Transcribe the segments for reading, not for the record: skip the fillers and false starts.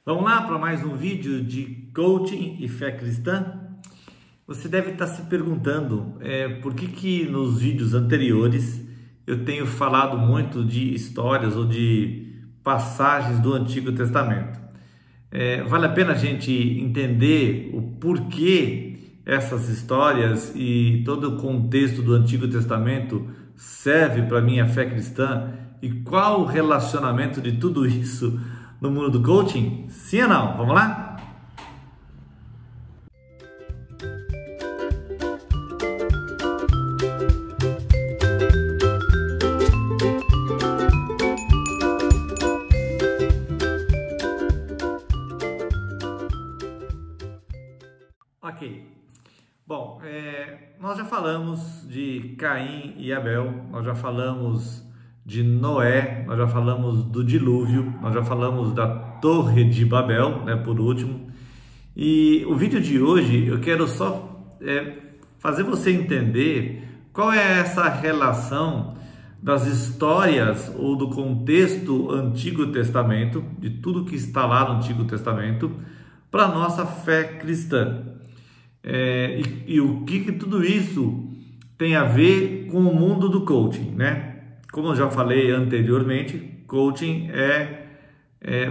Vamos lá para mais um vídeo de coaching e fé cristã? Você deve estar se perguntando por que nos vídeos anteriores eu tenho falado muito de histórias ou de passagens do Antigo Testamento. Vale a pena a gente entender o porquê essas histórias e todo o contexto do Antigo Testamento serve para a minha fé cristã e qual o relacionamento de tudo isso no mundo do coaching? Sim ou não? Vamos lá? Ok. Bom, nós já falamos de Caim e Abel, nós já falamos de Noé, nós já falamos do dilúvio, nós já falamos da Torre de Babel, né, por último. E o vídeo de hoje eu quero só fazer você entender qual é essa relação das histórias ou do contexto Antigo Testamento, de tudo que está lá no Antigo Testamento, para a nossa fé cristã. E o que tudo isso tem a ver com o mundo do coaching, né? Como eu já falei anteriormente, coaching é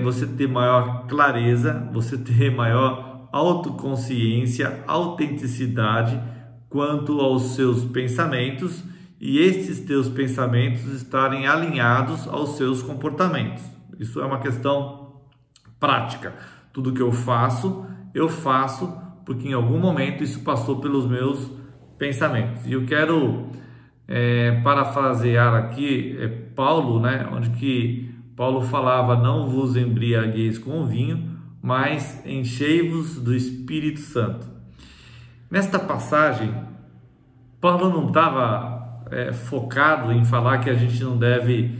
você ter maior clareza, você ter maior autoconsciência, autenticidade quanto aos seus pensamentos e estes teus pensamentos estarem alinhados aos seus comportamentos. Isso é uma questão prática. Tudo que eu faço porque em algum momento isso passou pelos meus pensamentos. E eu quero parafrasear aqui Paulo, né, onde que Paulo falava: não vos embriagueis com o vinho, mas enchei-vos do Espírito Santo. Nesta passagem, Paulo não estava focado em falar que a gente não deve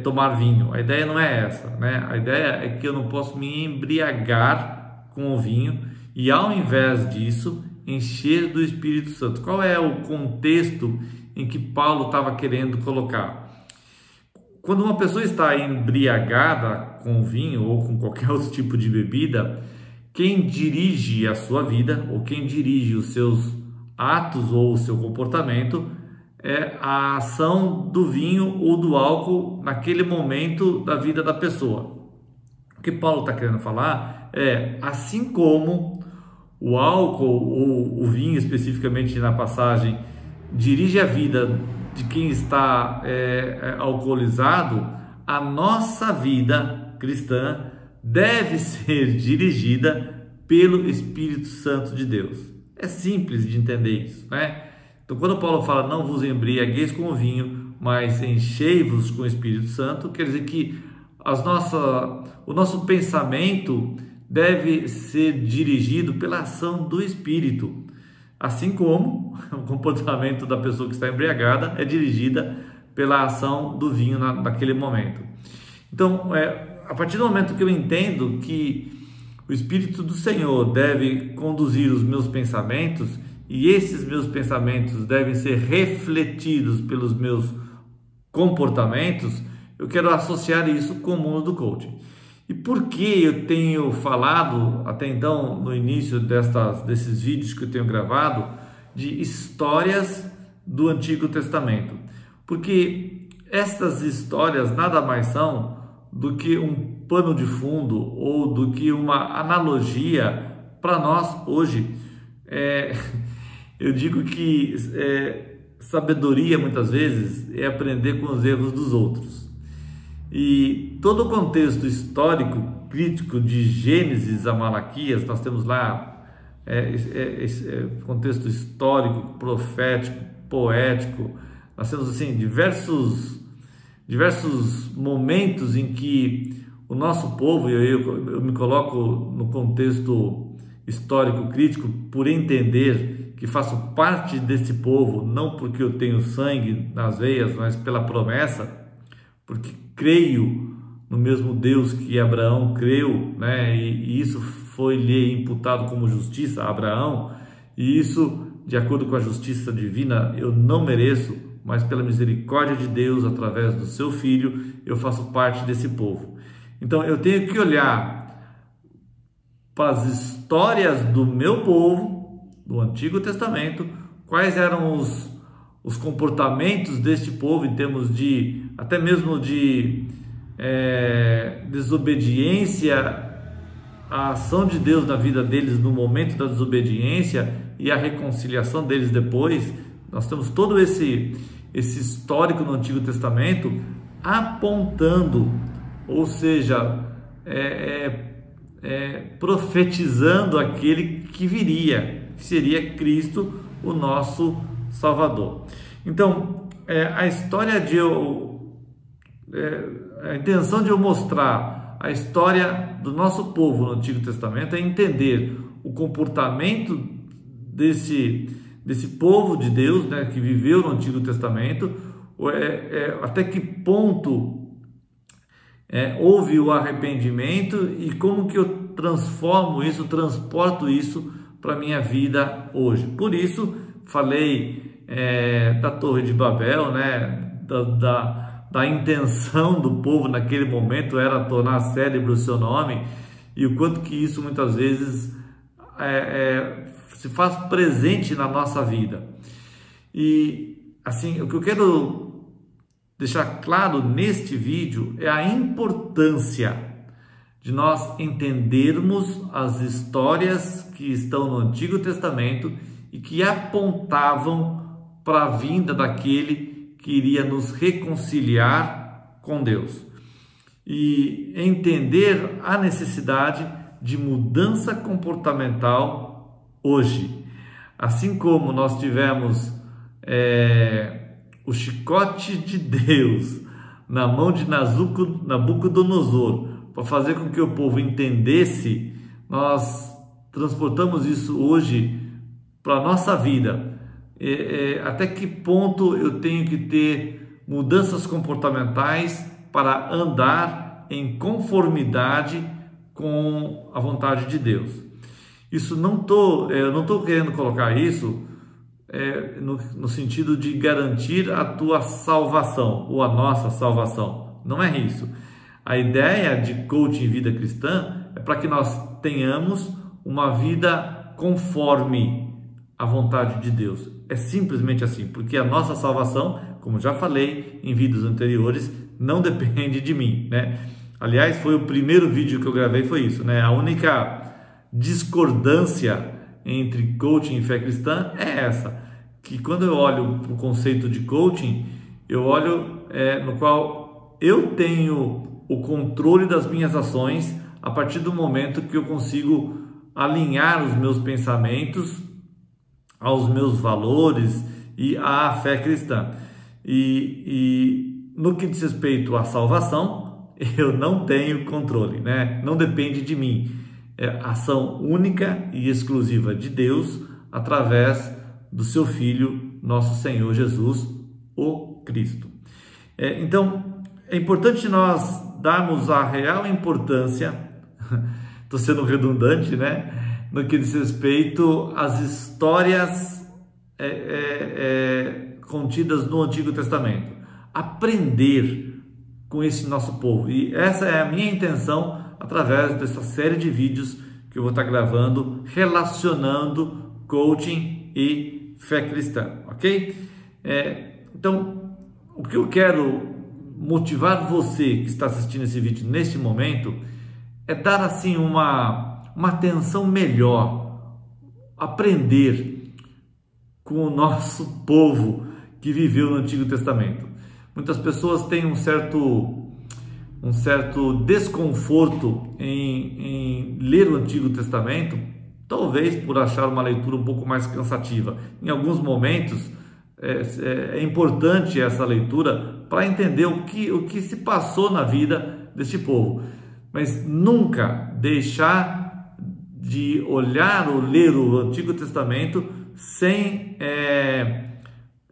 tomar vinho. A ideia não é essa, né? A ideia é que eu não posso me embriagar com o vinho e, ao invés disso, encher do Espírito Santo. Qual é o contexto em que Paulo estava querendo colocar? Quando uma pessoa está embriagada com vinho ou com qualquer outro tipo de bebida, quem dirige a sua vida ou quem dirige os seus atos ou o seu comportamento é a ação do vinho ou do álcool naquele momento da vida da pessoa. O que Paulo está querendo falar é: assim como o álcool ou o vinho, especificamente na passagem, dirige a vida de quem está alcoolizado, a nossa vida cristã deve ser dirigida pelo Espírito Santo de Deus. É simples de entender isso, né? Então, quando Paulo fala não vos embriagueis com o vinho, mas enchei-vos com o Espírito Santo, quer dizer que o nosso pensamento deve ser dirigido pela ação do Espírito, assim como o comportamento da pessoa que está embriagada é dirigida pela ação do vinho naquele momento. Então, a partir do momento que eu entendo que o Espírito do Senhor deve conduzir os meus pensamentos e esses meus pensamentos devem ser refletidos pelos meus comportamentos, eu quero associar isso com o mundo do coaching. E por que eu tenho falado até então, no início desses vídeos que eu tenho gravado, de histórias do Antigo Testamento? Porque estas histórias nada mais são do que um pano de fundo ou do que uma analogia para nós hoje. Eu digo que sabedoria muitas vezes é aprender com os erros dos outros. E todo o contexto histórico crítico de Gênesis a Malaquias, nós temos lá contexto histórico, profético, poético. Nós temos assim diversos momentos em que o nosso povo, eu me coloco no contexto histórico crítico por entender que faço parte desse povo, não porque eu tenho sangue nas veias, mas pela promessa, porque creio no mesmo Deus que Abraão creu, né? E isso foi-lhe imputado como justiça a Abraão, e isso, de acordo com a justiça divina, eu não mereço, mas pela misericórdia de Deus, através do seu Filho, eu faço parte desse povo. Então eu tenho que olhar para as histórias do meu povo, do Antigo Testamento, quais eram os comportamentos deste povo em termos de, até mesmo de desobediência à ação de Deus na vida deles no momento da desobediência e a reconciliação deles depois. Nós temos todo esse histórico no Antigo Testamento apontando, ou seja, profetizando aquele que viria, que seria Cristo, o nosso Salvador. Então, a intenção de eu mostrar a história do nosso povo no Antigo Testamento é entender o comportamento desse povo de Deus, né, que viveu no Antigo Testamento, até que ponto houve o arrependimento e como que eu transporto isso para a minha vida hoje. Por isso, falei da Torre de Babel, né, da intenção do povo naquele momento era tornar célebre o seu nome, e o quanto que isso muitas vezes se faz presente na nossa vida. E assim, o que eu quero deixar claro neste vídeo é a importância de nós entendermos as histórias que estão no Antigo Testamento e que apontavam para a vinda daquele que iria nos reconciliar com Deus, e entender a necessidade de mudança comportamental hoje. Assim como nós tivemos o chicote de Deus na mão de Nabucodonosor para fazer com que o povo entendesse, nós transportamos isso hoje para a nossa vida. Até que ponto eu tenho que ter mudanças comportamentais para andar em conformidade com a vontade de Deus? Isso eu não estou querendo colocar isso no sentido de garantir a tua salvação ou a nossa salvação. Não é isso. A ideia de coaching vida cristã é para que nós tenhamos uma vida conforme a vontade de Deus. É simplesmente assim, porque a nossa salvação, como já falei em vídeos anteriores, não depende de mim, né? Aliás, foi o primeiro vídeo que eu gravei, foi isso, né? A única discordância entre coaching e fé cristã é essa, que quando eu olho para o conceito de coaching, eu olho no qual eu tenho o controle das minhas ações a partir do momento que eu consigo alinhar os meus pensamentos aos meus valores e à fé cristã. E no que diz respeito à salvação, eu não tenho controle, né? Não depende de mim. É ação única e exclusiva de Deus através do seu Filho, nosso Senhor Jesus, o Cristo. Então, é importante nós darmos a real importância, estou sendo redundante, né? No que diz respeito às histórias contidas no Antigo Testamento. Aprender com esse nosso povo. E essa é a minha intenção através dessa série de vídeos que eu vou estar gravando relacionando coaching e fé cristã, ok? Então, o que eu quero motivar você que está assistindo esse vídeo neste momento é dar assim uma atenção melhor, aprender com o nosso povo que viveu no Antigo Testamento. Muitas pessoas têm um certo desconforto em ler o Antigo Testamento, talvez por achar uma leitura um pouco mais cansativa. Em alguns momentos é importante essa leitura para entender o que se passou na vida deste povo, mas nunca deixar de olhar ou ler o Antigo Testamento sem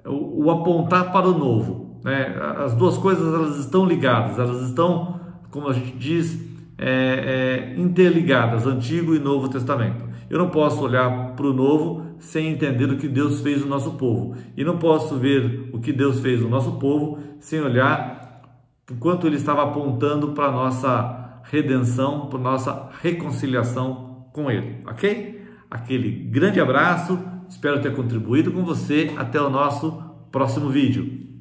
o apontar para o Novo, né? As duas coisas elas estão ligadas, elas estão, como a gente diz, interligadas, Antigo e Novo Testamento. Eu não posso olhar para o Novo sem entender o que Deus fez no nosso povo, e não posso ver o que Deus fez no nosso povo sem olhar o quanto Ele estava apontando para a nossa redenção, para a nossa reconciliação com ele, ok? Aquele grande abraço, espero ter contribuído com você. Até o nosso próximo vídeo.